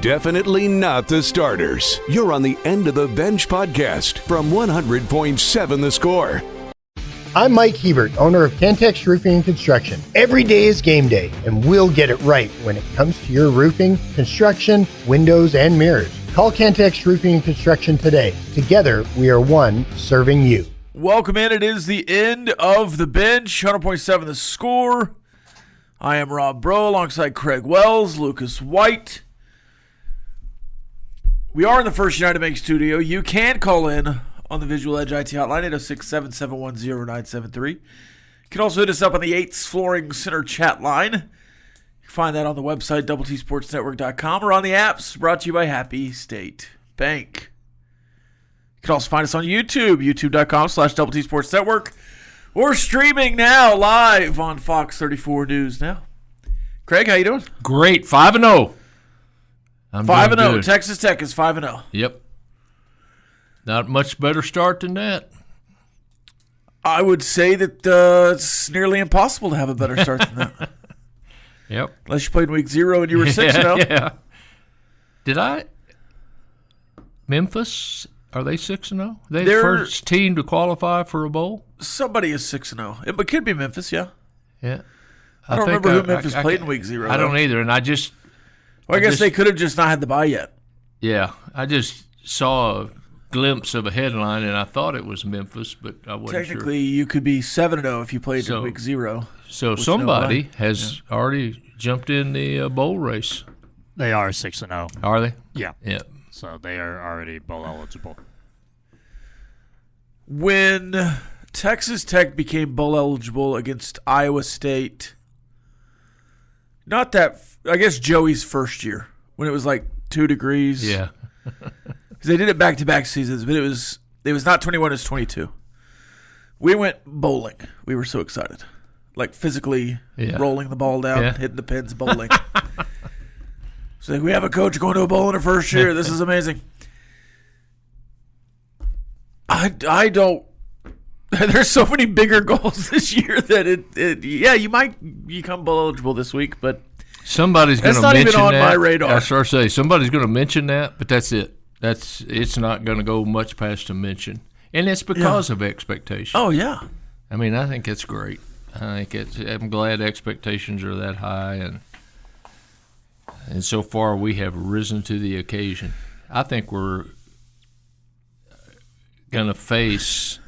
Definitely not the starters. You're on the End of the Bench podcast from 100.7 The Score. I'm Mike Hebert, owner of Cantex Roofing and Construction. Every day is game day, and we'll get it right when it comes to your roofing, construction, windows, and mirrors. Call Cantex Roofing and Construction today. Together, we are one serving you. Welcome in. It is the End of the Bench, 100.7 The Score. I am Rob Breaux alongside Craig Wells, Lucas White. We are in the First United Bank studio. You can call in on the Visual Edge IT hotline, 806-771-0973. You can also hit us up on the 8's Flooring Center chat line. You can find that on the website, doubletsportsnetwork.com, or on the apps brought to you by Happy State Bank. You can also find us on YouTube, youtube.com/doubletsportsnetwork, or streaming now live on Fox 34 News now. Craig, how you doing? Great, 5-0. I'm 5-0. Texas Tech is 5-0. Yep. Not much better start than that. I would say that it's nearly impossible to have a better start than that. Yep. Unless you played week 0 and you were 6-0. Yeah. Did I? Memphis, are they 6-0? They're the first team to qualify for a bowl? Somebody is 6-0. It could be Memphis, yeah. Yeah. I don't remember who Memphis played in week 0. I don't either, and I guess they could have just not had the bye yet. Yeah. I just saw a glimpse of a headline, and I thought it was Memphis, but I wasn't sure. Technically, you could be 7-0 if you played in week 0. So somebody has already jumped in the bowl race. They are 6-0. Are they? Yeah. Yeah. So they are already bowl eligible. When Texas Tech became bowl eligible against Iowa State, not that, I guess Joey's first year, when it was like 2 degrees. Yeah. Because they did it back-to-back seasons, but it was not 21, it was 22. We went bowling. We were so excited. Like physically rolling the ball down, hitting the pins, bowling. So like, we have a coach going to a bowl in her first year. This is amazing. I don't – there's so many bigger goals this year that you might become bowl eligible this week, but somebody's going to mention that. That's not even on my radar. I start to say somebody's going to mention that, but that's it. It's not going to go much past a mention, and it's because of expectations. Oh yeah, I mean, I think it's great. I'm glad expectations are that high, and so far we have risen to the occasion. I think we're going to face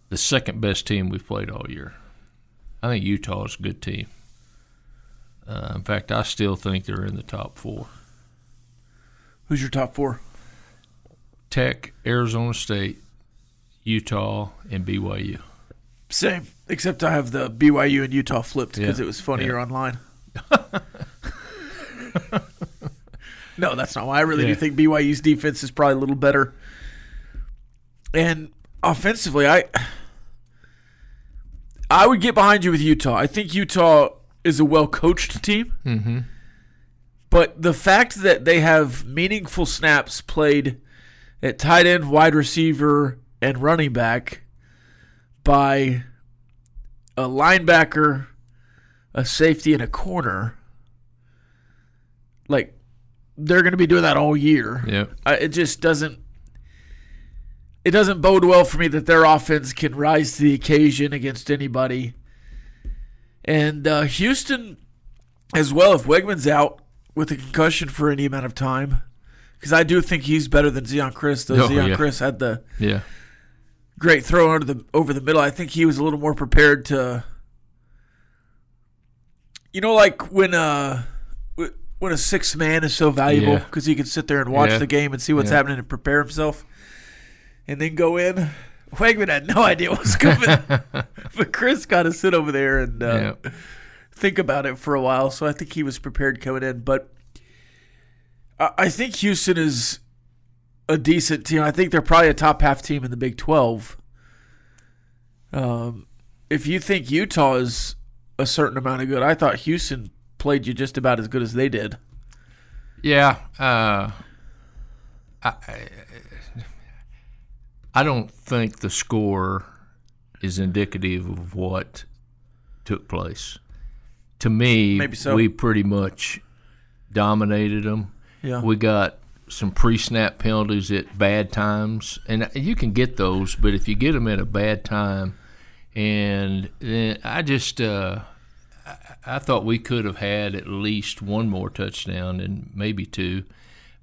the second best team we've played all year. I think Utah is a good team. In fact, I still think they're in the top 4. Who's your top 4? Tech, Arizona State, Utah, and BYU. Same, except I have the BYU and Utah flipped because it was funnier online. No, that's not why. I really do think BYU's defense is probably a little better. And offensively, I would get behind you with Utah. I think Utah is a well-coached team. Mm-hmm. But the fact that they have meaningful snaps played at tight end, wide receiver, and running back by a linebacker, a safety, and a corner, like, they're going to be doing that all year. Yeah. It just doesn't – it doesn't bode well for me that their offense can rise to the occasion against anybody. And Houston as well, if Wegman's out with a concussion for any amount of time, because I do think he's better than Zeon Chris, though Chris had the great throw over the middle. I think he was a little more prepared to, like when a sixth man is so valuable because he can sit there and watch the game and see what's happening and prepare himself and then go in. Wegman had no idea what was coming, but Chris got to sit over there and think about it for a while, so I think he was prepared coming in. But I think Houston is a decent team. I think they're probably a top half team in the Big 12. If you think Utah is a certain amount of good, I thought Houston played you just about as good as they did. Yeah. I don't think the score is indicative of what took place. To me, Maybe so. We pretty much dominated them. Yeah. We got some pre-snap penalties at bad times, and you can get those, but if you get them at a bad time, and then I just I thought we could have had at least one more touchdown and maybe two,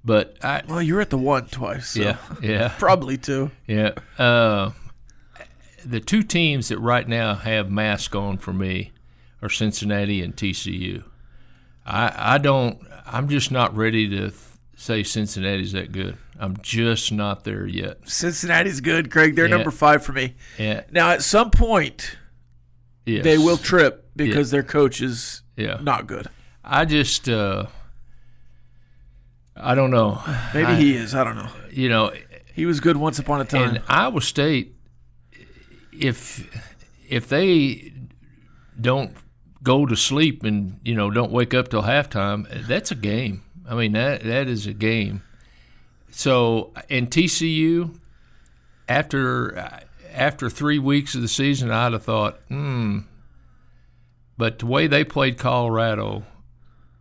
but Well, you were at the one twice. So yeah, probably two. yeah. The two teams that right now have masks on for me are Cincinnati and TCU. I'm just not ready to say Cincinnati's that good. I'm just not there yet. Cincinnati's good, Craig. They're number 5 for me. Yeah. Now, at some point, Yes. they will trip because their coach is not good. I just I don't know. Maybe he is. I don't know. You know, He was good once upon a time. and Iowa State, if they don't go to sleep and don't wake up till halftime, that's a game. I mean that is a game. So in TCU, after 3 weeks of the season, I'd have thought, but the way they played Colorado,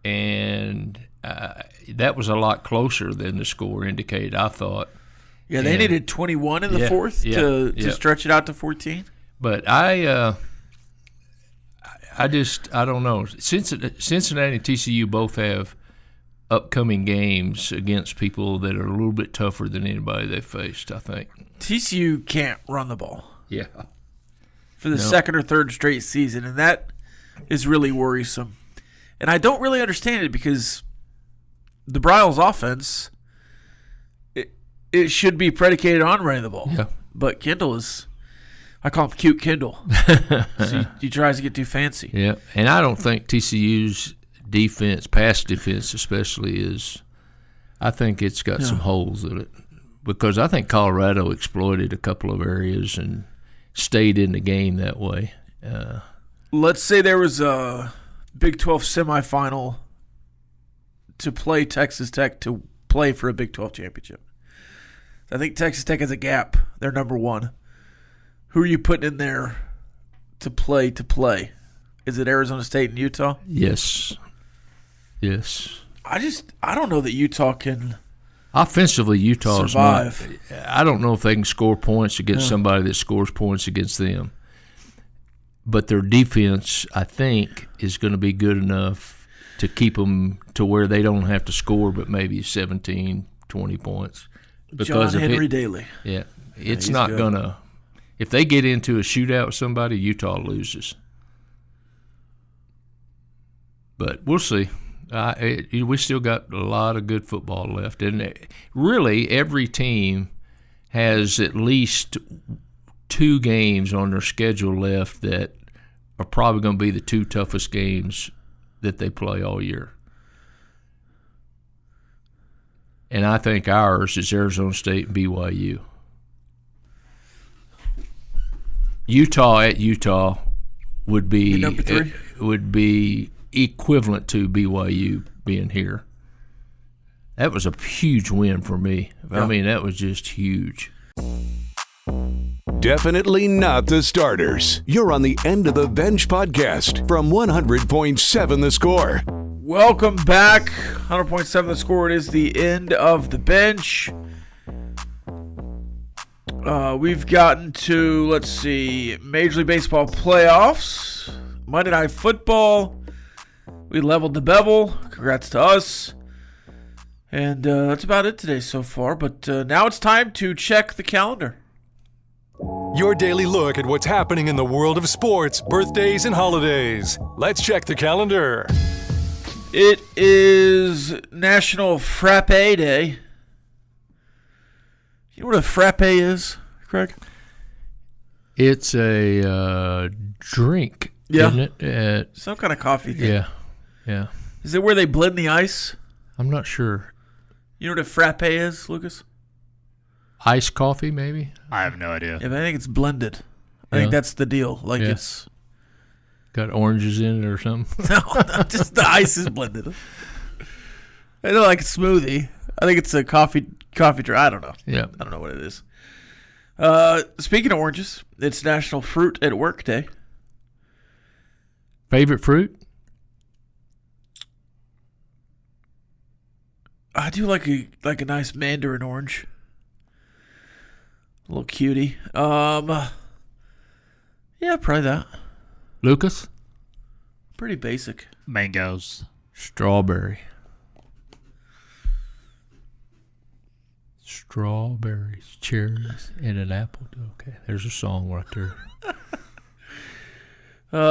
and that was a lot closer than the score indicated, I thought. Yeah, they needed 21 in the fourth to stretch it out to 14. But I don't know. Cincinnati and TCU both have upcoming games against people that are a little bit tougher than anybody they've faced, I think. TCU can't run the ball Yeah. for the second or third straight season, and that is really worrisome. And I don't really understand it because the Breaux offense, it should be predicated on running the ball. Yeah. But Kendall is, I call him Cute Kendall. So he tries to get too fancy. Yeah. And I don't think TCU's defense, pass defense especially, I think it's got some holes in it. Because I think Colorado exploited a couple of areas and stayed in the game that way. Let's say there was a Big 12 semifinal to play Texas Tech to play for a Big 12 championship. I think Texas Tech has a gap. They're number 1. Who are you putting in there to play? Is it Arizona State and Utah? Yes. I don't know that Utah can Offensively, Utah's survive. I don't know if they can score points against somebody that scores points against them. But their defense, I think, is going to be good enough to keep them to where they don't have to score but maybe 17, 20 points. John Henry Daly. Yeah. It's not going to – if they get into a shootout with somebody, Utah loses. But we'll see. We still got a lot of good football left. And really, every team has at least 2 games on their schedule left that are probably going to be the 2 toughest games that they play all year. And I think ours is Arizona State and BYU. Utah at Utah would be number 3? Would be equivalent to BYU being here. That was a huge win for me. I mean, that was just huge. Definitely not the starters. You're on the End of the Bench podcast from 100.7 The Score. Welcome back. 100.7 The Score. It is the End of the Bench. We've gotten to, let's see, Major League Baseball playoffs, Monday Night Football. We leveled the bevel. Congrats to us. And that's about it today so far. But now it's time to check the calendar. Your daily look at what's happening in the world of sports, birthdays, and holidays. Let's check the calendar. It is National Frappe Day. You know what a frappe is, Craig? It's a drink, isn't it? Some kind of coffee thing. Yeah. Is it where they blend the ice? I'm not sure. You know what a frappe is, Lucas? Iced coffee, maybe? I have no idea. Yeah, but I think it's blended. I think that's the deal. Like it's got oranges in it or something. no, just the ice is blended. I know, like a smoothie. I think it's a coffee drink. I don't know. Yeah, I don't know what it is. Speaking of oranges, it's National Fruit at Work Day. Favorite fruit? I do like a nice mandarin orange. A little cutie. Yeah, probably that. Lucas? Pretty basic. Mangoes. Strawberry. Strawberries, cherries, and an apple. Okay, there's a song right there.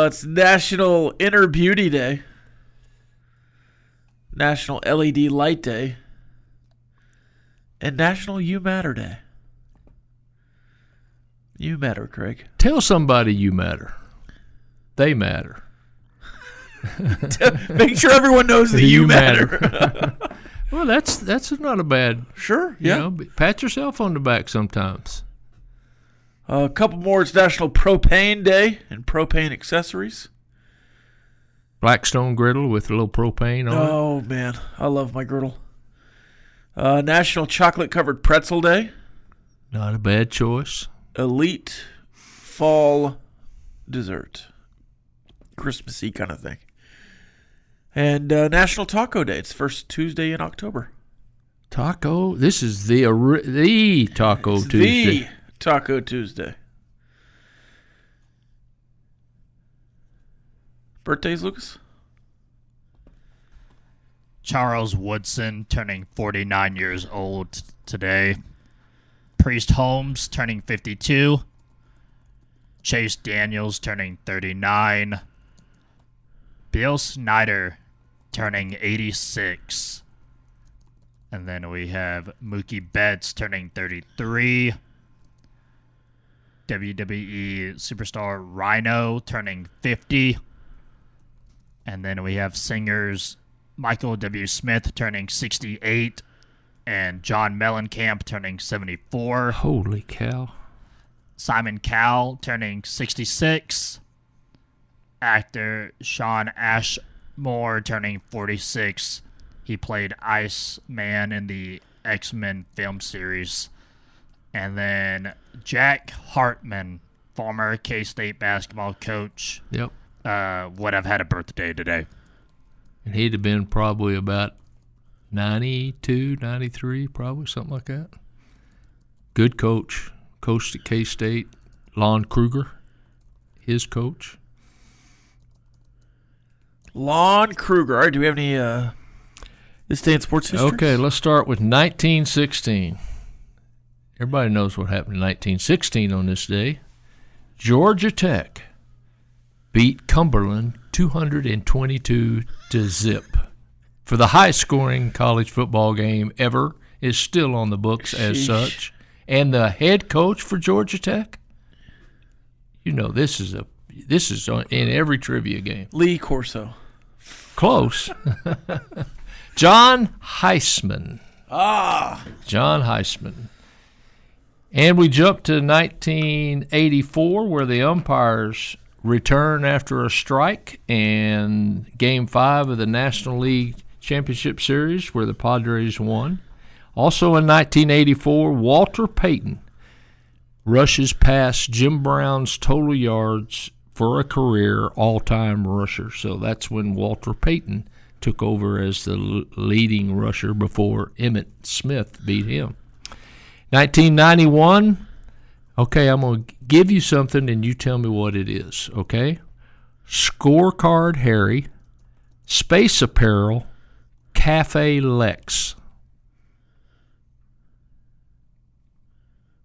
It's National Inner Beauty Day. National LED Light Day. And National You Matter Day. You matter, Craig. Tell somebody you matter. They matter. Make sure everyone knows that you matter. Well, that's not a bad. Sure, yeah. You know, pat yourself on the back sometimes. A couple more. It's National Propane Day and propane accessories. Blackstone griddle with a little propane on it. Oh, man. I love my griddle. National Chocolate Covered Pretzel Day. Not a bad choice. Elite Fall Dessert. Christmassy kind of thing. And National Taco Day. It's first Tuesday in October. Taco? This is the Taco It's Tuesday. The Taco Tuesday. Birthdays, Lucas? Charles Woodson turning 49 years old today. Priest Holmes turning 52. Chase Daniels turning 39. Bill Snyder turning 86. And then we have Mookie Betts turning 33. WWE superstar Rhino turning 50. And then we have singers Michael W. Smith turning 68 and John Mellencamp turning 74. Holy cow. Simon Cowell turning 66. Actor Sean Ashmore turning 46. He played Iceman in the X-Men film series. And then Jack Hartman, former K-State basketball coach, Yep. would have had a birthday today. And he'd have been probably about 92, 93, probably, something like that. Good coach. Coached at K-State. Lon Kruger, his coach. Lon Kruger. All right, do we have any this day in sports history? Okay, let's start with 1916. Everybody knows what happened in 1916 on this day. Georgia Tech beat Cumberland 222 to zip. For the highest-scoring college football game ever, is still on the books as such. And the head coach for Georgia Tech, you know, this is in every trivia game. Lee Corso. Close. John Heisman. John Heisman. And we jump to 1984, where the umpires return after a strike, and Game 5 of the National League Championship Series, where the Padres won. Also in 1984, Walter Payton rushes past Jim Brown's total yards for a career all-time rusher. So that's when Walter Payton took over as the leading rusher before Emmitt Smith beat him. 1991, okay, I'm going to give you something and you tell me what it is, okay? Scorecard Harry, Space Apparel, Cafe Lex.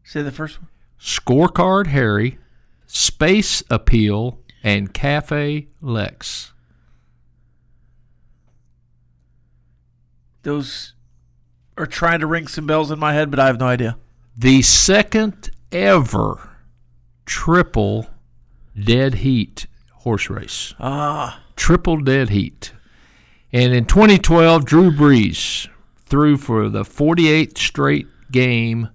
Say the first one. Scorecard Harry, Space Appeal, and Cafe Lex. Those are trying to ring some bells in my head, but I have no idea. The second ever triple dead heat horse race. Triple dead heat. And in 2012, Drew Brees threw for the 48th straight game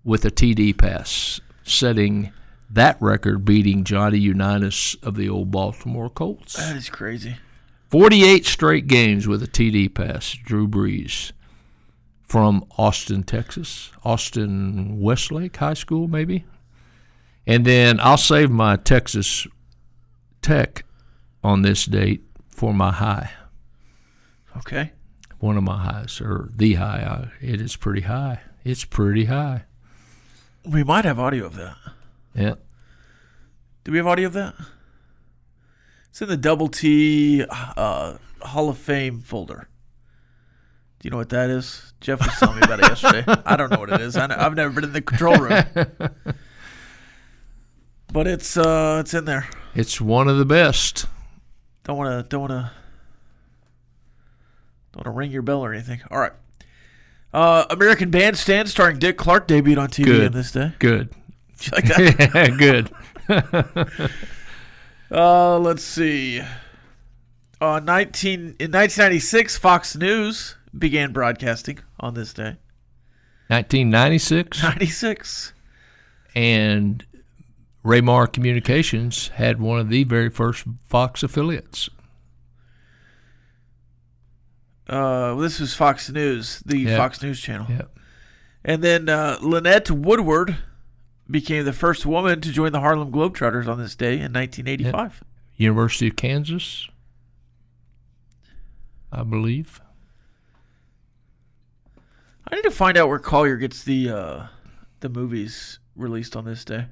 with a TD pass, setting that record, beating Johnny Unitas of the old Baltimore Colts. That is crazy. 48 straight games with a TD pass, Drew Brees, from Austin, Texas. Austin Westlake High School, maybe. And then I'll save my Texas Tech on this date for my high. Okay. one of my highs, or the high. It is pretty high. It's pretty high. We might have audio of that. Yeah. Do we have audio of that? It's in the Double T Hall of Fame folder. Do you know what that is? Jeff was telling me about it yesterday. I don't know what it is. I've never been in the control room. But it's in there. It's one of the best. Don't wanna ring your bell or anything. All right. American Bandstand starring Dick Clark debuted on TV on this day. Good. You like that? Yeah, good. Let's see. In 1996, Fox News began broadcasting on this day. 1996. 96. And Raymar Communications had one of the very first Fox affiliates. This was Fox News, the Fox News channel. Yeah. And then Lynette Woodward became the first woman to join the Harlem Globetrotters on this day in 1985. University of Kansas, I believe. I need to find out where Collier gets the movies released on this day.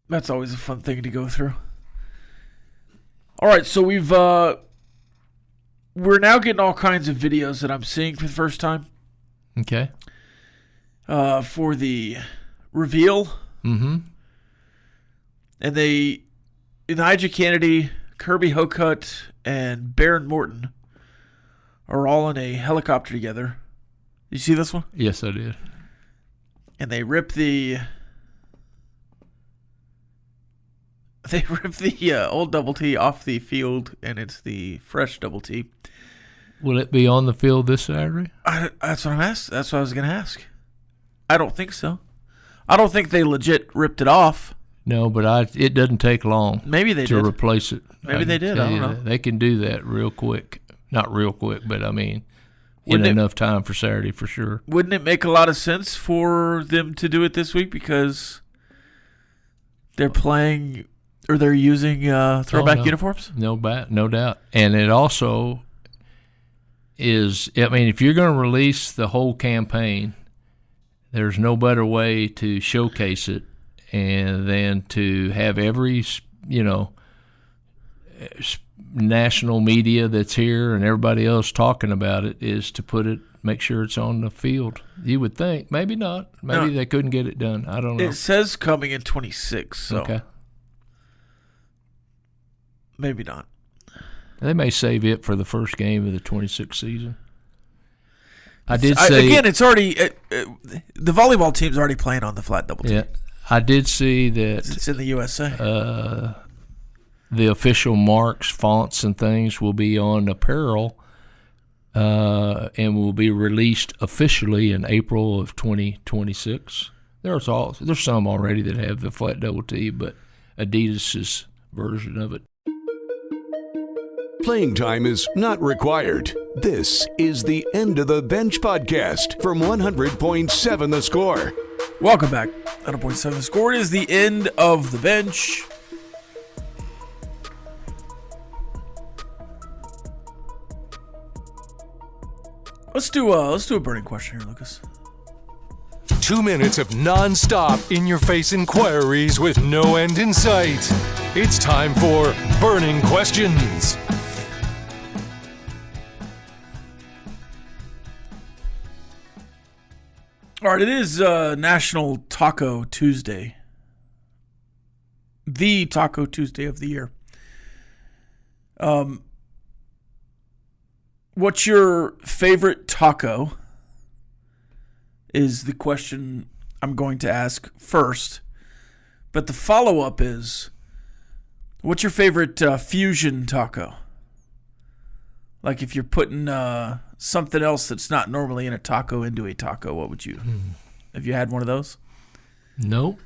That's always a fun thing to go through. All right, so we're now getting all kinds of videos that I'm seeing for the first time. Okay. For the reveal. Mm-hmm. And Elijah Kennedy, Kirby Hocutt, and Baron Morton are all in a helicopter together. You see this one? Yes, I did. And they rip the old Double T off the field, and it's the fresh Double T. Will it be on the field this Saturday? That's what I'm asked. That's what I was going to ask. I don't think so. I don't think they legit ripped it off. No, but it doesn't take long. Maybe they to did. Replace it. Maybe they did. I don't know. They can do that real quick. Not real quick, but I mean, Wouldn't enough time for Saturday for sure. Wouldn't it make a lot of sense for them to do it this week because they're playing or they're using throwback uniforms? No doubt. And it also is, I mean, if you're going to release the whole campaign, there's no better way to showcase it and then to have every, national media that's here and everybody else talking about it is to make sure it's on the field. You would think. Maybe not. Maybe they couldn't get it done. I don't know. It says coming in 26, so okay. Maybe not. They may save it for the first game of the 26th season. I did say again. It's already the volleyball team's already playing on the flat double T. Yeah, I did see that it's in the USA. The official marks, fonts, and things will be on apparel, and will be released officially in April of 2026. There's some already that have the flat double T, but Adidas's version of it. Playing time is not required. This is the End of the Bench podcast from 100.7 The Score. Welcome back. 100.7 The Score is the End of the Bench. Let's do a burning question here, Lucas. 2 minutes of non-stop in-your-face inquiries with no end in sight. It's time for Burning Questions. All right, it is National Taco Tuesday. The Taco Tuesday of the year. What's your favorite taco? Is the question I'm going to ask first. But the follow-up is, what's your favorite fusion taco? Like if you're putting something else that's not normally in a taco into a taco, what would you? Have you had one of those? Nope.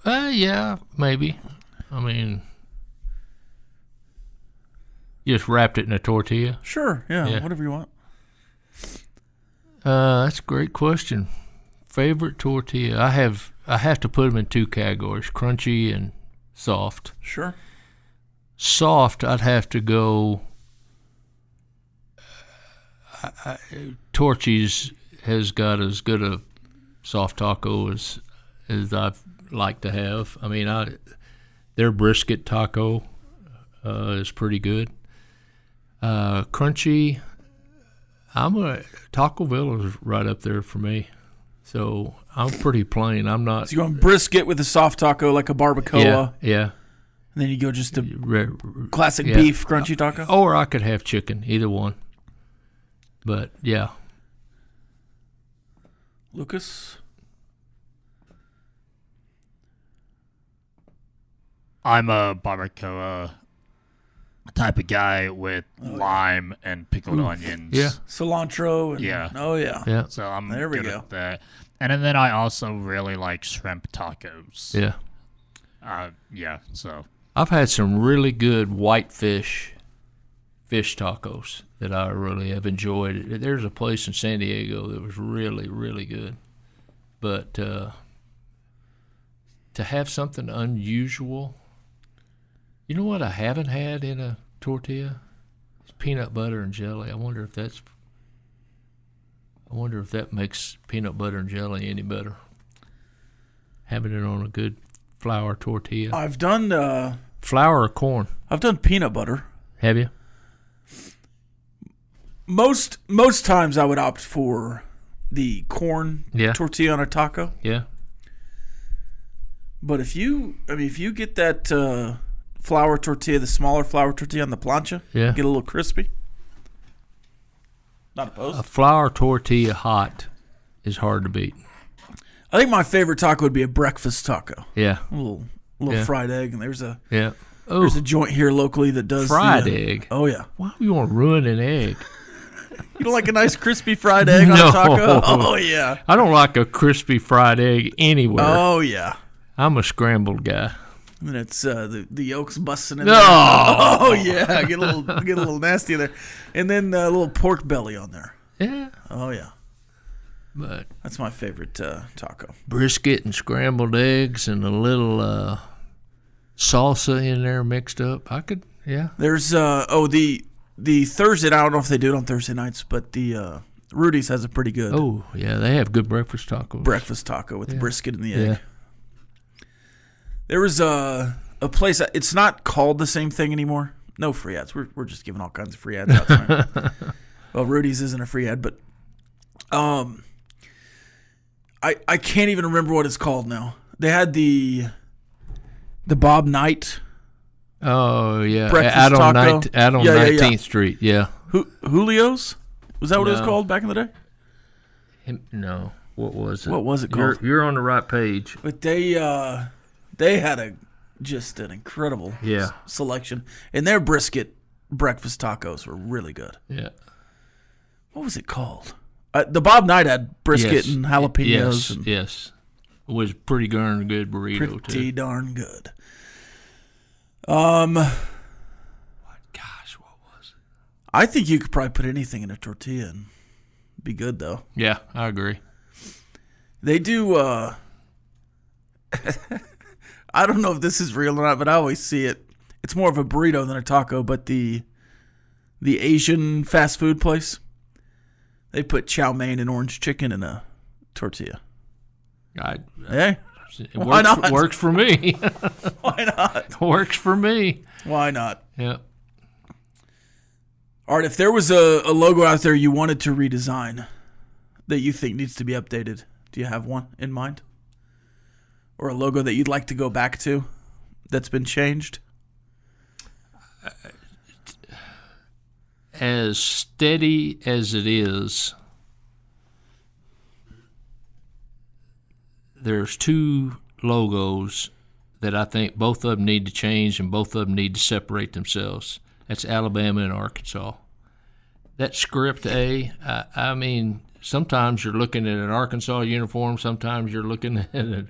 Yeah, maybe. I mean, just wrapped it in a tortilla. Sure, yeah. Whatever you want. That's a great question. Favorite tortilla? I have to put them in two categories: crunchy and soft. Sure. Soft, I'd have to go Torchy's has got as good a soft taco as I've like to have. I mean, their brisket taco is pretty good. Crunchy, Tacoville is right up there for me. So I'm pretty plain. I'm not. So you going brisket with a soft taco like a barbacoa? Yeah. And then you go just to classic beef crunchy taco? Or I could have chicken, either one. But, yeah. Lucas? I'm a barbacoa type of guy with lime and pickled onions. Yeah. Cilantro. And, Yeah. Oh, yeah. Yeah. So I'm There we good go. at that. And then I also really like shrimp tacos. Yeah. So I've had some really good whitefish tacos that I really have enjoyed. There's a place in San Diego that was really, really good. But to have something unusual, you know what I haven't had in a tortilla? It's peanut butter and jelly. I wonder if that makes peanut butter and jelly any better. Having it on a good flour tortilla. I've done Flour or corn? I've done peanut butter. Have you? Most times I would opt for the corn tortilla on a taco. Yeah. But if you get that flour tortilla, the smaller flour tortilla on the plancha, Yeah. get a little crispy. Not opposed. A flour tortilla hot is hard to beat. I think my favorite taco would be a breakfast taco. Yeah. A little Yeah. fried egg, and there's a Yeah. there's a joint here locally that does fried egg. Oh yeah. Why do you want to ruin an egg? You don't like a nice crispy fried egg on No. a taco? Oh yeah. I don't like a crispy fried egg anywhere. Oh yeah. I'm a scrambled guy. And it's the yolks busting in No. there. Oh yeah, get a little nasty in there, and then a little pork belly on there. Yeah. Oh yeah, But that's my favorite taco. brisket and scrambled eggs and a little salsa in there mixed up. I could, yeah. There's the Thursday. I don't know if they do it on Thursday nights, but the Rudy's has a pretty good Oh, yeah, they have good breakfast tacos. breakfast taco with the brisket and the egg. Yeah. There was a place. It's not called the same thing anymore. No free ads. We're just giving all kinds of free ads out tonight. Well, Rudy's isn't a free ad, but I can't even remember what it's called now. They had the Bob Knight Oh, yeah. breakfast out on taco. out on Yeah, yeah, 19th yeah. Street, yeah. Julio's? Was that what it was No. called back in the day? No. What was it? What was it called? You're on the right page. But they had just an incredible Yeah. selection, and their brisket breakfast tacos were really good. Yeah. What was it called? The Bob Knight had brisket and jalapenos. Yes, and yes. It was pretty darn good burrito, pretty too. darn good. Gosh, what was it? I think you could probably put anything in a tortilla and be good though. Yeah, I agree. They do. I don't know if this is real or not, but I always see it. It's more of a burrito than a taco, but the Asian fast food place, they put chow mein and orange chicken in a tortilla. Hey, It Why not? Works for me. why not? Works for me. Why not? Yeah. All right, if there was a logo out there you wanted to redesign that you think needs to be updated, do you have one in mind? Or a logo that you'd like to go back to that's been changed? As steady as it is, there's two logos that I think both of them need to change and both of them need to separate themselves. That's Alabama and Arkansas. That script A, I mean, sometimes you're looking at an Arkansas uniform, sometimes you're looking at a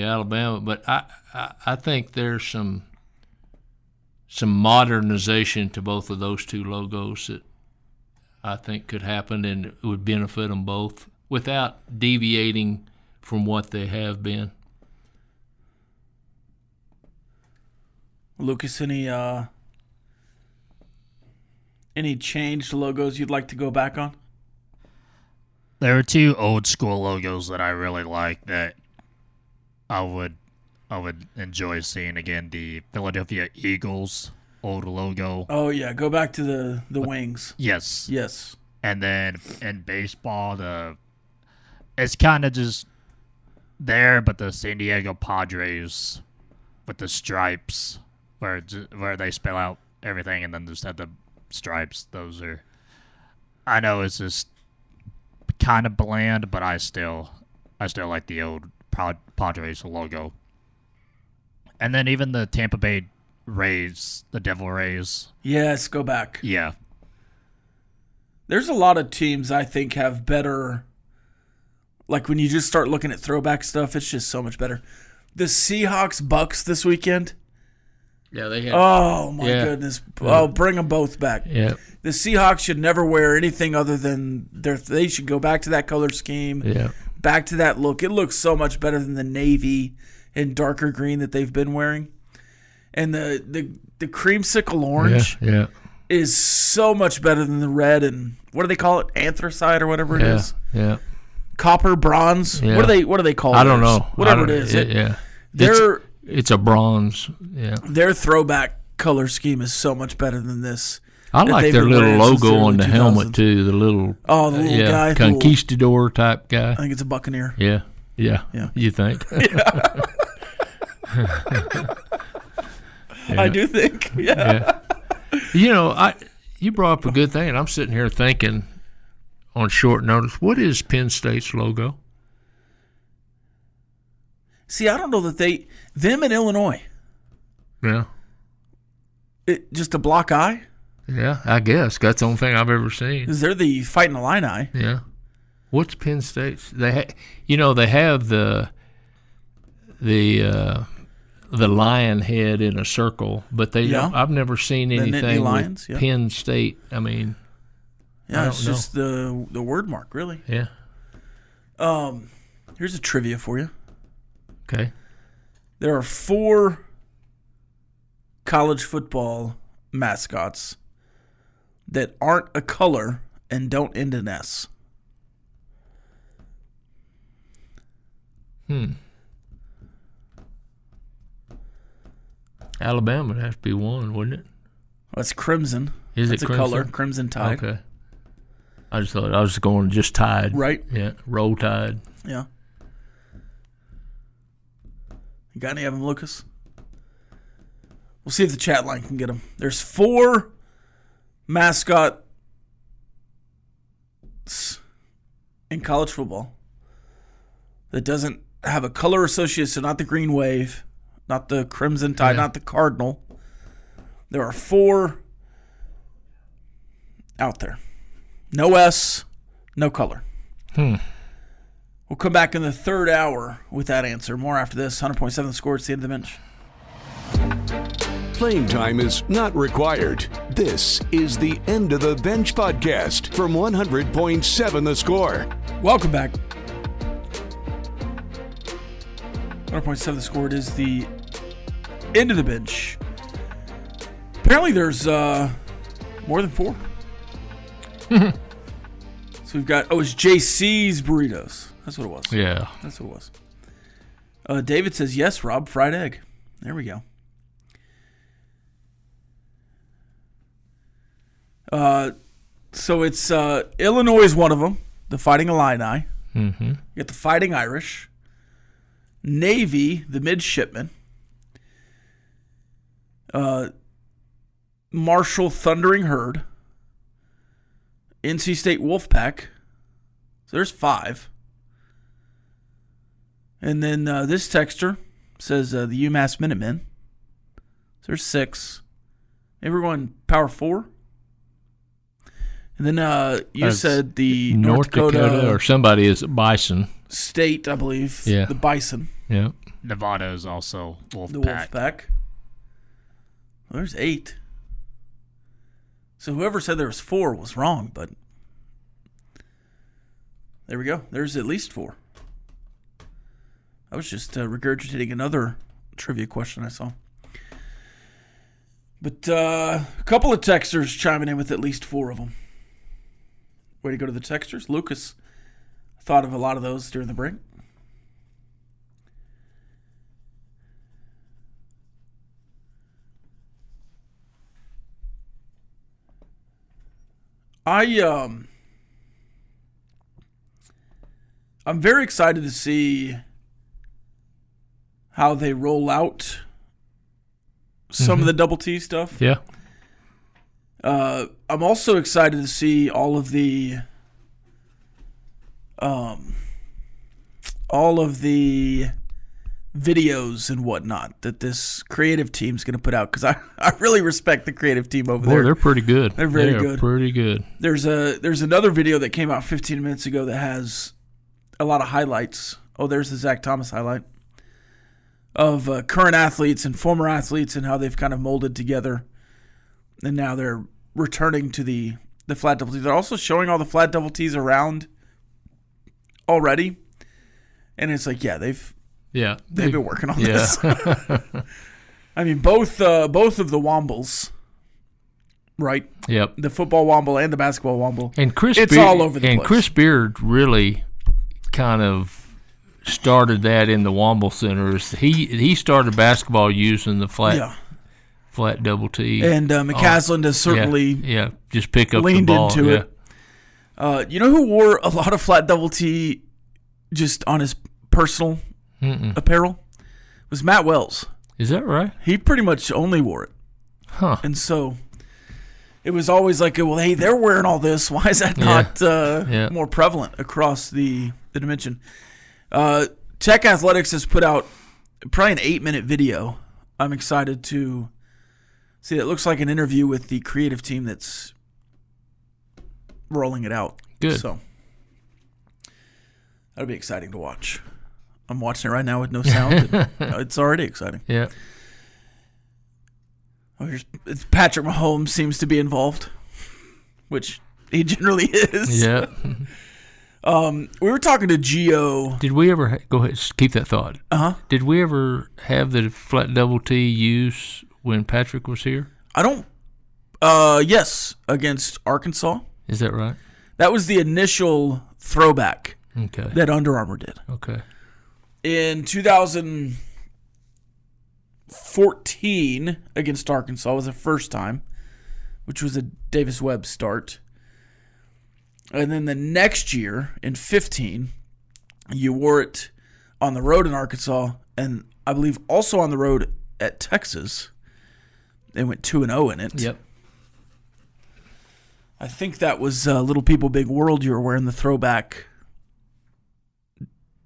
Alabama, but I think there's some modernization to both of those two logos that I think could happen and it would benefit them both without deviating from what they have been. Lucas, any Any changed logos you'd like to go back on? There are two old school logos that I really like that I would enjoy seeing again. The Philadelphia Eagles old logo. Oh yeah, go back to the wings. Yes. Yes. And then in baseball, it's kind of just there, but the San Diego Padres with the stripes where they spell out everything and then just have the stripes. Those are, I know it's just kind of bland, but I still like the old Padres logo. And then even the Tampa Bay Rays, the Devil Rays. Yes, go back. Yeah. There's a lot of teams I think have better, like when you just start looking at throwback stuff, it's just so much better. The Seahawks Bucks this weekend. Yeah, they have. Oh my goodness! Oh, bring them both back. Yeah. The Seahawks should never wear anything other than they should go back to that color scheme. Yeah. Back to that look. It looks so much better than the navy and darker green that they've been wearing. And the creamsicle orange is so much better than the red and what do they call it? Anthracite or whatever it is. Yeah. Copper, bronze. Yeah. What do they call it? I don't know. Whatever it is. It's a bronze. Yeah. Their throwback color scheme is so much better than this. I like their little logo on the helmet too. The little guy, conquistador type guy. I think it's a Buccaneer. Yeah. You think? I do think. Yeah. You know, you brought up a good thing, and I'm sitting here thinking on short notice, what is Penn State's logo? See, I don't know that them in Illinois. Yeah. Just a block eye? Yeah, I guess. That's the only thing I've ever seen. Because they're the Fighting Illini. Yeah. What's Penn State's? They have the lion head in a circle, but I've never seen anything lions, with Penn State. I mean, it's just the word mark, really. Yeah. Here's a trivia for you. Okay. There are 4 college football mascots that aren't a color and don't end in S. Alabama would have to be one, wouldn't it? That's crimson. Is That's it a crimson? color? Crimson Tide. Okay. I just thought I was going just Tide. Right. Yeah. Roll Tide. Yeah. You got any of them, Lucas? We'll see if the chat line can get them. There's 4 mascots in college football that doesn't have a color associated, so not the Green Wave, not the Crimson Tide, not the Cardinal. There are 4 out there. No S, no color. We'll come back in the third hour with that answer. More after this. 100.7 The Score. It's the end of the bench. Playing time is not required. This is the End of the Bench podcast from 100.7 The Score. Welcome back. 100.7 The Score. It is the end of the bench. Apparently there's more than 4. So we've got, it's JC's Burritos. That's what it was. Yeah. That's what it was. David says, yes, Rob, fried egg. There we go. So it's Illinois is one of them, the Fighting Illini. Mm-hmm. You got the Fighting Irish. Navy, the Midshipmen. Marshall Thundering Herd. NC State Wolfpack. So there's 5. And then this texter says the UMass Minutemen. So there's 6. Everyone Power 4. And then you said the North Dakota or somebody is Bison. State, I believe. Yeah. The Bison. Yeah. Nevada is also Wolfpack. The Wolfpack. Well, there's 8. So whoever said there was 4 was wrong, but there we go. There's at least 4. I was just regurgitating another trivia question I saw. But a couple of texters chiming in with at least 4 of them. Way to go to the texters. Lucas thought of a lot of those during the break. I'm very excited to see how they roll out some of the double T stuff. Yeah. I'm also excited to see all of the videos and whatnot that this creative team's going to put out, because I really respect the creative team over there. They're pretty good. They're very good. Pretty good. There's another video that came out 15 minutes ago that has a lot of highlights. Oh, there's the Zach Thomas highlight of current athletes and former athletes and how they've kind of molded together. And now they're returning to the flat double T. They're also showing all the flat double Ts around already. And it's like, yeah, they've been working on this. I mean, both of the Wombles, right? Yep. The football Womble and the basketball Womble. And it's all over the place. And Chris Beard really kind of started that in the Womble Centers. He started basketball using the flat double T. And McCaslin has certainly just pick up leaned the ball. Into it. You know who wore a lot of flat double T just on his personal apparel? It was Matt Wells. Is that right? He pretty much only wore it. Huh. And so it was always like, well, hey, they're wearing all this. Why is that not more prevalent across the dimension? Tech Athletics has put out probably an 8-minute video. I'm excited to see. It looks like an interview with the creative team that's rolling it out. Good. So that'll be exciting to watch. I'm watching it right now with no sound. It's already exciting. Yeah. Oh, Patrick Mahomes seems to be involved, which he generally is. Yeah. We were talking to Gio. Did we ever go ahead? Keep that thought. Did we ever have the flat double T use when Patrick was here? I don't. Yes, against Arkansas. Is that right? That was the initial throwback. Okay. That Under Armour did. Okay. In 2014 against Arkansas was the first time, which was a Davis Webb start. And then the next year, in 15, you wore it on the road in Arkansas, and I believe also on the road at Texas. They went 2-0 in it. Yep. I think that was Little People Big World. You were wearing the throwback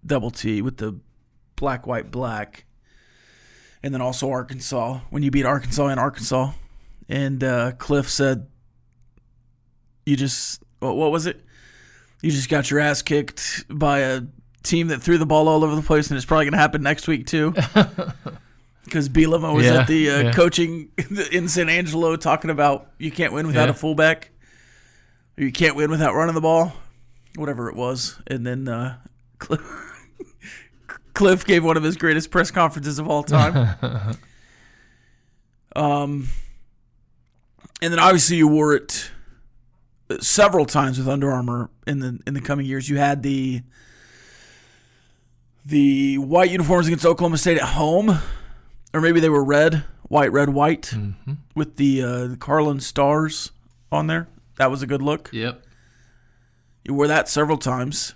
double T with the black, white, black. And then also Arkansas, when you beat Arkansas in Arkansas. And Cliff said, what was it? You just got your ass kicked by a team that threw the ball all over the place, and it's probably going to happen next week too. Because Bielema was at the coaching in San Angelo talking about you can't win without a fullback. Or you can't win without running the ball. Whatever it was. And then Cliff gave one of his greatest press conferences of all time. And then obviously you wore it several times with Under Armour in the coming years. You had the white uniforms against Oklahoma State at home, or maybe they were red, white, with the Carlin stars on there. That was a good look. Yep. You wore that several times.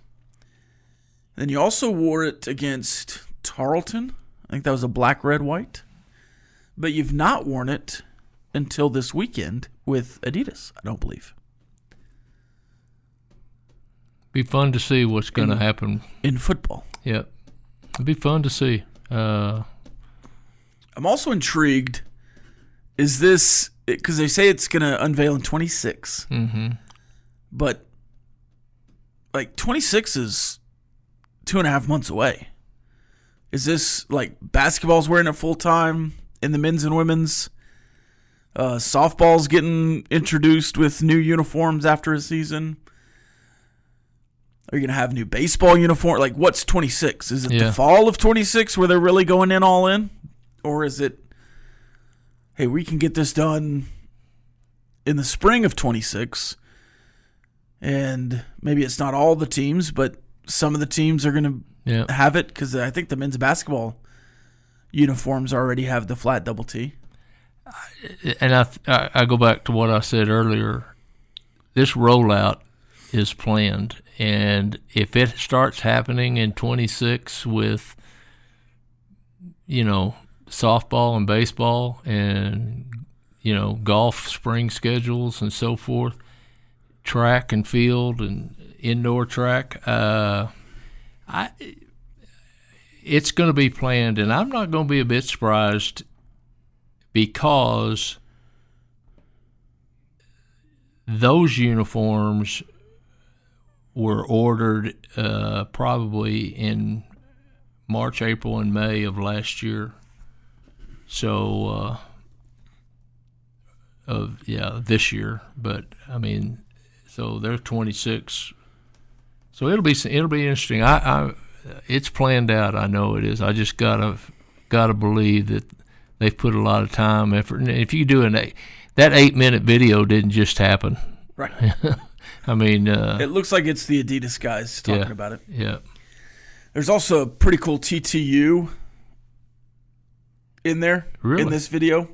Then you also wore it against Tarleton. I think that was a black, red, white. But you've not worn it until this weekend with Adidas, I don't believe. Be fun to see what's going to happen in football. Yep. It'd be fun to see. I'm also intrigued. Is this because they say it's going to unveil in 26? Mm-hmm. But like 26 is 2.5 months away. Is this like basketball's wearing it full time in the men's and women's? Softball's getting introduced with new uniforms after a season. Are you going to have new baseball uniform? Like, what's 26? Is it the fall of 26 where they're really going in all in? Or is it, hey, we can get this done in the spring of 26, and maybe it's not all the teams, but some of the teams are going to have it, because I think the men's basketball uniforms already have the flat double T. And I go back to what I said earlier. This rollout is planned, and if it starts happening in 26 with, softball and baseball and, golf spring schedules and so forth, track and field and indoor track, it's going to be planned, and I'm not going to be a bit surprised, because those uniforms were ordered probably in March, April, and May of last year. So, this year. But so they're 26. So it'll be interesting. It's planned out. I know it is. I just gotta believe that they've put a lot of time, effort. And if you do that 8-minute video didn't just happen. Right. It looks like it's the Adidas guys talking about it. Yeah. There's also a pretty cool TTU in there in this video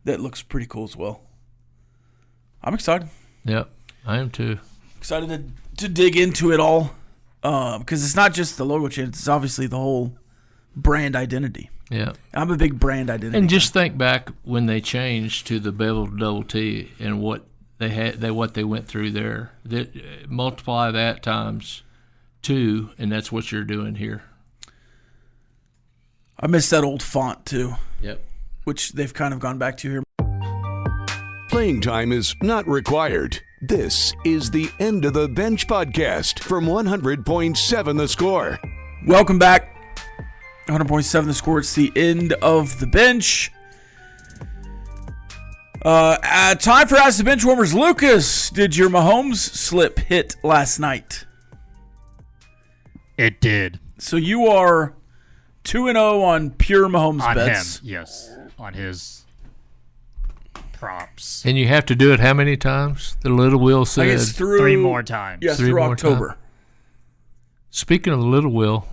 that looks pretty cool as well. I'm excited. Yeah, I am too. Excited to dig into it all, because it's not just the logo change. It's obviously the whole brand identity. Yeah, I'm a big brand identity. And just think back when they changed to the beveled double T and what they went through there. Multiply that times 2, and that's what you're doing here. I miss that old font too. Yep. Which they've kind of gone back to here. Playing time is not required. This is the End of the Bench podcast from 100.7 The Score. Welcome back. 100.7 The Score. It's the End of the Bench. Time for Ask The Benchwarmers. Lucas, did your Mahomes slip hit last night? It did. So you are 2-0 on pure Mahomes on bets. Him, yes. On his props. And you have to do it how many times? The little wheel said. I guess through 3 more times. Yeah, 3 through more October. Time. Speaking of the little wheel,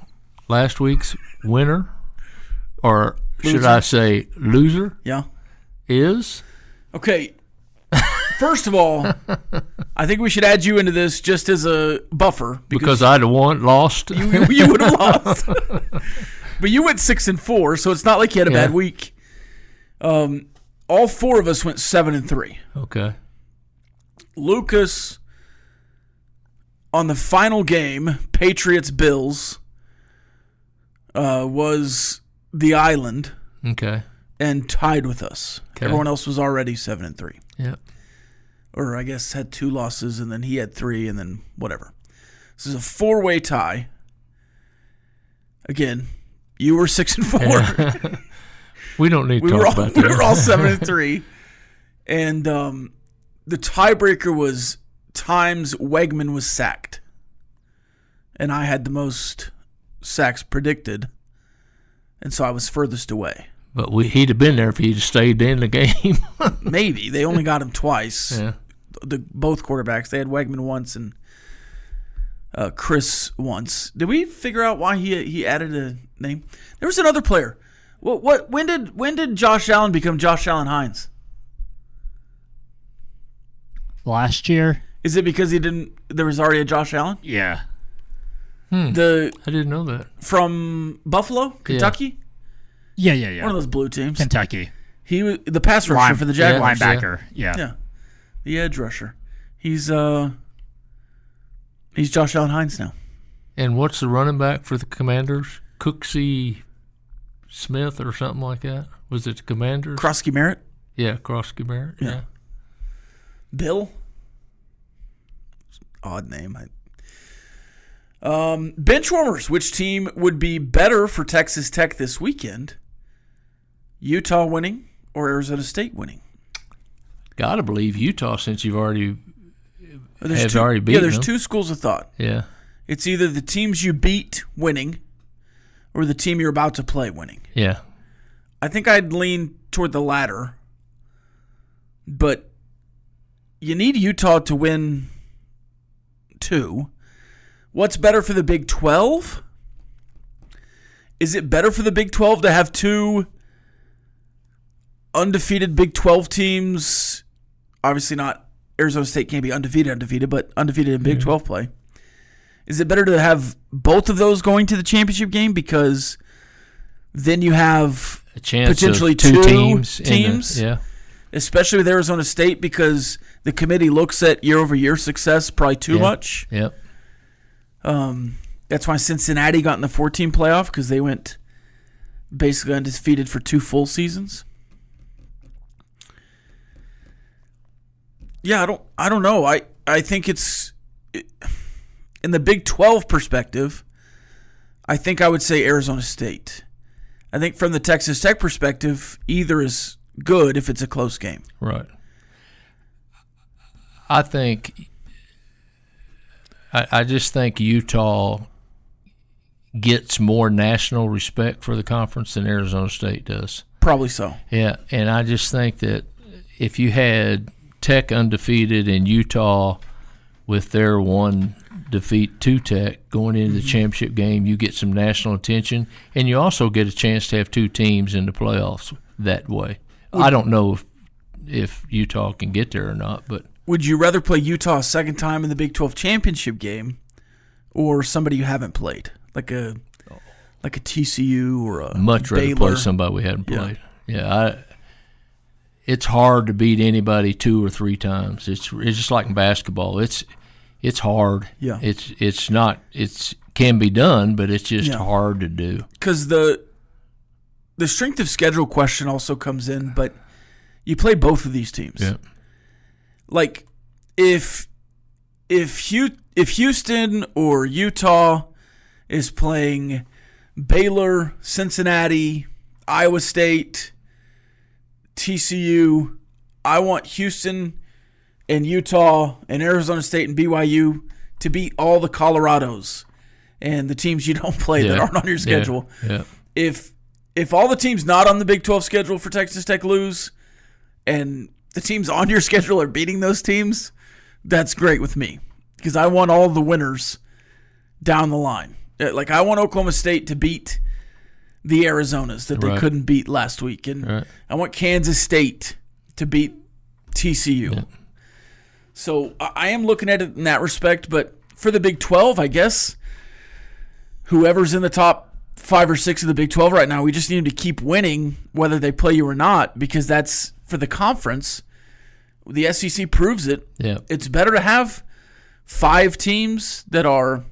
last week's winner, or should I say loser, Yeah. is? Okay. First of all, I think we should add you into this just as a buffer. Because I'd have lost. You would have lost. But you went 6-4, so it's not like you had a bad week. All 4 of us went 7-3. Okay. Lucas, on the final game, Patriots-Bills, was the island. Okay. And tied with us. Okay. Everyone else was already 7-3. Yeah. Or I guess had 2 losses, and then he had 3, and then whatever. This is a 4-way tie. Again, you were 6-4. Yeah. We don't need to talk about that. We were all 7-3. And the tiebreaker was times Wegman was sacked. And I had the most sacks predicted. And so I was furthest away. But he'd have been there if he'd stayed in the game. Maybe. They only got him twice. Yeah. Both quarterbacks. They had Wegman once and Chris once. Did we figure out why he added a name? There was another player. When did Josh Allen become Josh Allen Hines? Last year? Is it because there was already a Josh Allen? Yeah. I didn't know that. From Buffalo, Kentucky? Yeah. One of those blue teams. Kentucky. He was the pass rusher for the Jaguars. Linebacker. Yeah. Yeah. The edge rusher. He's Josh Allen Hines now. And what's the running back for the Commanders? Cooksey Smith or something like that? Was it the Commanders? Krosky Merritt? Yeah, Krosky Merritt. Yeah. Bill? Odd name. Benchwarmers. Which team would be better for Texas Tech this weekend? Utah winning or Arizona State winning? Gotta believe Utah, since you've already There's beaten them. 2 schools of thought. Yeah. It's either the teams you beat winning or the team you're about to play winning. Yeah. I think I'd lean toward the latter but you need Utah to win 2. What's better for the Big 12? Is it better for the Big 12 to have 2 undefeated Big 12 teams? Obviously not. Arizona State can't be undefeated, but undefeated in Big 12 play. Is it better to have both of those going to the championship game, because then you have a chance potentially of two teams? Yeah. Especially with Arizona State, because the committee looks at year-over-year success probably too much. Yep. That's why Cincinnati got in the 14 playoff, because they went basically undefeated for 2 full seasons. Yeah, I don't know. I think it's in the Big 12 perspective, I think I would say Arizona State. I think from the Texas Tech perspective, either is good if it's a close game. Right. I just think Utah gets more national respect for the conference than Arizona State does. Probably so. Yeah, and I just think that if you had Tech undefeated and Utah with their 1 defeat to Tech going into the championship game, you get some national attention, and you also get a chance to have 2 teams in the playoffs that way. I don't know if Utah can get there or not, but would you rather play Utah a second time in the Big 12 championship game, or somebody you haven't played, like a TCU or a much rather Baylor? play somebody we hadn't played. It's hard to beat anybody 2 or 3 times. It's just like in basketball. It's hard. Yeah. It can be done, but it's just hard to do. Because the strength of schedule question also comes in, but you play both of these teams. Yeah. Like if Houston or Utah is playing Baylor, Cincinnati, Iowa State, TCU, I want Houston and Utah and Arizona State and BYU to beat all the Colorados and the teams you don't play that aren't on your schedule. Yeah. If all the teams not on the Big 12 schedule for Texas Tech lose and the teams on your schedule are beating those teams, that's great with me, because I want all the winners down the line. Like, I want Oklahoma State to beat the Arizonas that they couldn't beat last week. And I want Kansas State to beat TCU. Yeah. So I am looking at it in that respect. But for the Big 12, I guess, whoever's in the top 5 or 6 of the Big 12 right now, we just need them to keep winning whether they play you or not, because that's for the conference. The SEC proves it. Yeah. It's better to have 5 teams that are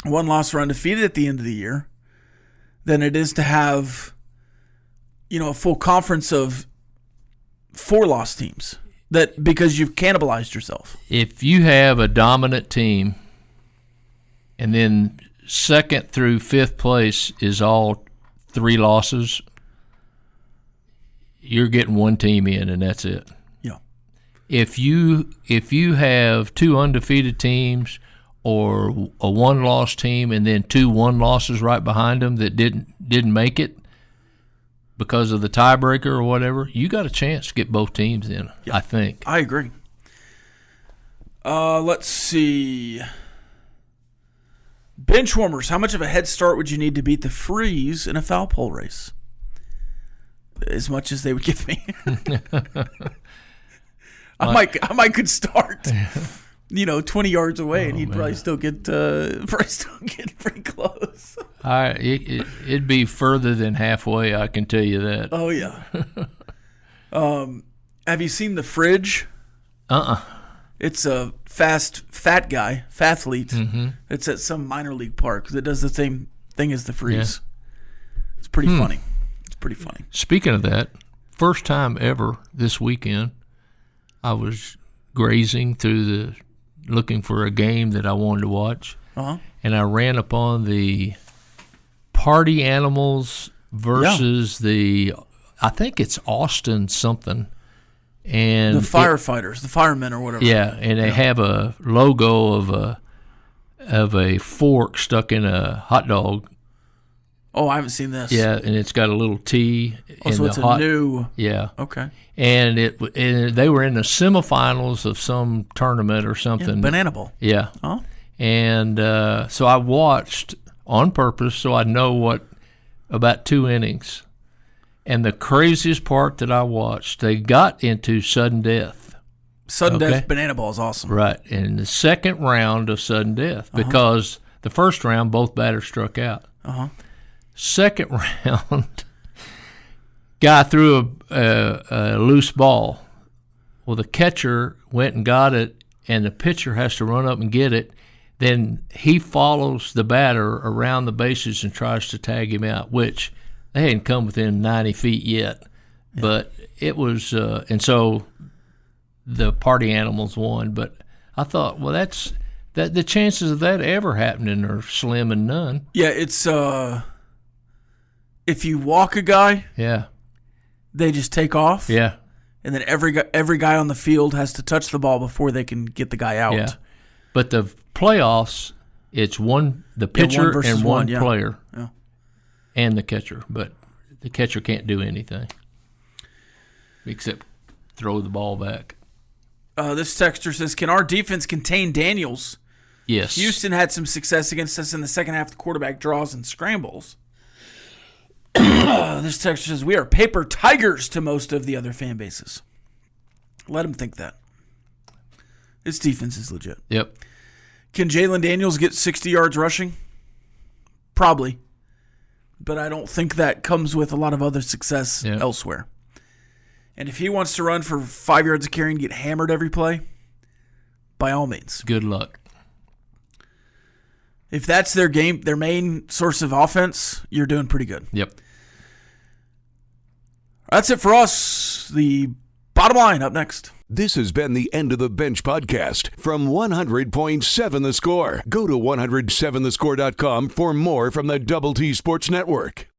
1 loss or undefeated at the end of the year than it is to have, a full conference of 4 lost teams, that because you've cannibalized yourself. If you have a dominant team and then 2nd through 5th place is all 3 losses, you're getting 1 team in, and that's it. Yeah. If you have 2 undefeated teams or a 1-loss team and then 2 1-losses right behind them that didn't make it because of the tiebreaker or whatever, you got a chance to get both teams in. I think. I agree. Let's see. Benchwarmers, how much of a head start would you need to beat the Freeze in a foul pole race? As much as they would give me. I might could start. 20 yards away, and he'd probably still get pretty close. It'd be further than halfway, I can tell you that. Oh yeah. Have you seen The Fridge? It's a fat guy, fathlete. Mm-hmm. It's at some minor league park that does the same thing as The Freeze. Yeah. It's pretty funny. It's pretty funny. Speaking of that, first time ever this weekend, I was grazing through looking for a game that I wanted to watch, and I ran upon the Party Animals versus I think it's Austin something, and the firefighters, the firemen or whatever. Yeah, and they have a logo of a fork stuck in a hot dog, Oh, I haven't seen this. Yeah, and it's got a little T. Oh, so it's a new. Yeah. Okay. And they were in the semifinals of some tournament or something. Yeah, Banana Bowl. Yeah. Oh. And so I watched on purpose so I know about 2 innings. And the craziest part that I watched, they got into sudden death. Sudden death Banana Bowl is awesome. Right. And the second round of sudden death, because the first round both batters struck out. Second round, guy threw a loose ball. Well, the catcher went and got it, and the pitcher has to run up and get it. Then he follows the batter around the bases and tries to tag him out, which they hadn't come within 90 feet yet. Yeah. But it was and so the party animals won. But I thought, well, the chances of that ever happening are slim and none. Yeah, it's if you walk a guy, they just take off. Yeah. And then every guy on the field has to touch the ball before they can get the guy out. Yeah. But the playoffs, it's the pitcher and one player and the catcher. But the catcher can't do anything except throw the ball back. This texter says, can our defense contain Daniels? Yes. Houston had some success against us in the second half of quarterback draws and scrambles. This texter says, we are paper tigers to most of the other fan bases. Let them think that. This defense is legit. Yep. Can Jalen Daniels get 60 yards rushing? Probably. But I don't think that comes with a lot of other success elsewhere. And if he wants to run for 5 yards of carry and get hammered every play, by all means. Good luck. If that's their main source of offense, you're doing pretty good. Yep. That's it for us. The bottom line up next. This has been the End of the Bench podcast from 100.7 The Score. Go to 107thescore.com for more from the Double T Sports Network.